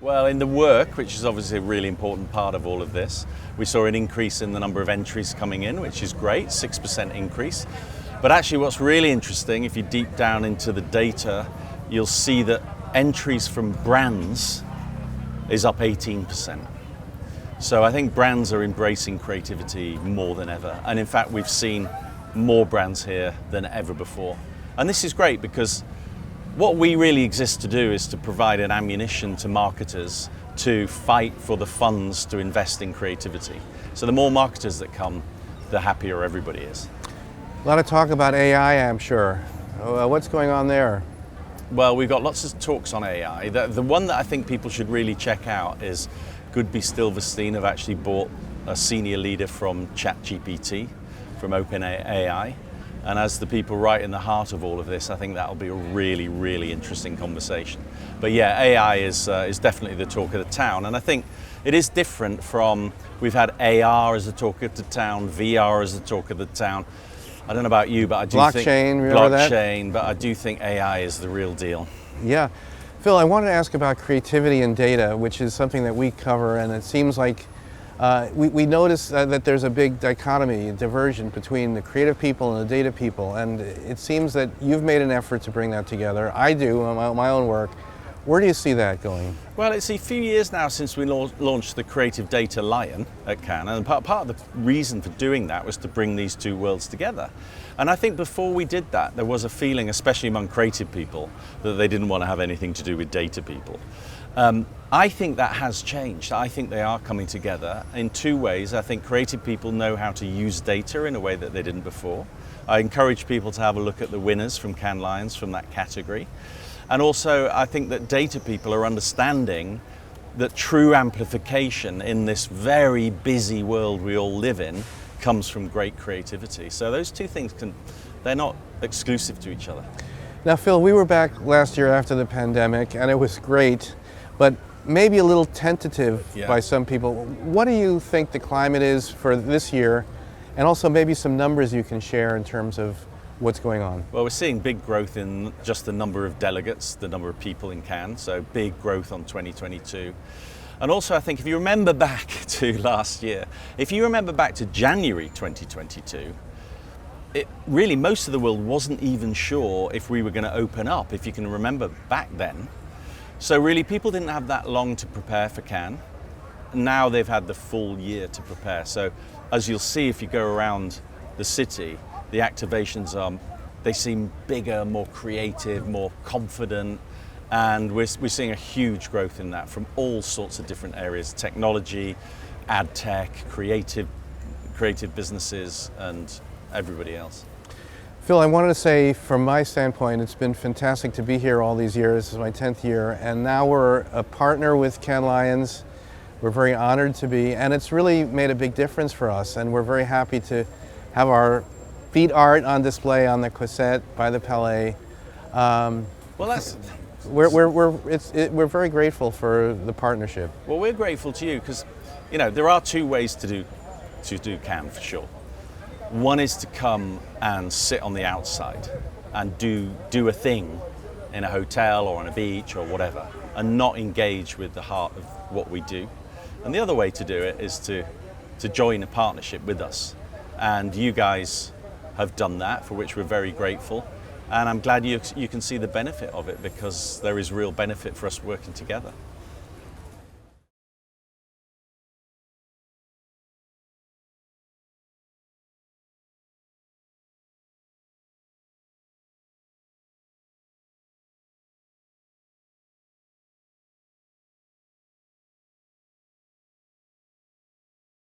Well, in the work, which is obviously a really important part of all of this, we saw an increase in the number of entries coming in, which is great, 6% increase. But actually what's really interesting, if you deep down into the data, you'll see that entries from brands is up 18%. So I think brands are embracing creativity more than ever. And in fact, we've seen more brands here than ever before. And this is great because what we really exist to do is to provide an ammunition to marketers to fight for the funds to invest in creativity. So the more marketers that come, the happier everybody is. A lot of talk about AI, I'm sure. What's going on there? Well, we've got lots of talks on AI. The one that I think people should really check out is Goodby Silverstein have actually bought a senior leader from ChatGPT, from OpenAI. And as the people right in the heart of all of this, I think that'll be a really, really interesting conversation. But yeah, AI is definitely the talk of the town. And I think it is different from, we've had AR as the talk of the town, VR as the talk of the town. I don't know about you, but I do think blockchain, but I do think AI is the real deal. Yeah. Phil, I wanted to ask about creativity and data, which is something that we cover, and it seems like we notice that there's a big dichotomy, a diversion between the creative people and the data people, and it seems that you've made an effort to bring that together. I do on my own work. Where do you see that going? Well, it's a few years now since we launched the Creative Data Lion at Cannes, and part of the reason for doing that was to bring these two worlds together. And I think before we did that, there was a feeling, especially among creative people, that they didn't want to have anything to do with data people. I think that has changed. I think they are coming together in two ways. I think creative people know how to use data in a way that they didn't before. I encourage people to have a look at the winners from Cannes Lions from that category. And also, I think that data people are understanding that true amplification in this very busy world we all live in comes from great creativity. So those two things they're not exclusive to each other. Now, Phil, we were back last year after the pandemic, and it was great, but maybe a little tentative by some people. What do you think the climate is for this year, and also maybe some numbers you can share in terms of what's going on? Well, we're seeing big growth in just the number of delegates, the number of people in Cannes, so big growth on 2022. And also, I think if you remember back to last year, if you remember back to January 2022, really most of the world wasn't even sure if we were going to open up, if you can remember back then. So really people didn't have that long to prepare for Cannes. Now they've had the full year to prepare. So as you'll see if you go around the city, the activations they seem bigger, more creative, more confident, and we're seeing a huge growth in that from all sorts of different areas: technology, ad tech, creative businesses, and everybody else. Phil, I wanted to say, from my standpoint, it's been fantastic to be here all these years. This is my 10th year, and now we're a partner with Cannes Lions. We're very honored to be, and it's really made a big difference for us, and we're very happy to have our feet art on display on the Quassette by the Palais. We're very grateful for the partnership. Well, we're grateful to you because, there are two ways to do Cannes for sure. One is to come and sit on the outside and do a thing in a hotel or on a beach or whatever, and not engage with the heart of what we do. And the other way to do it is to join a partnership with us. And you guys have done that, for which we're very grateful. And I'm glad you can see the benefit of it, because there is real benefit for us working together.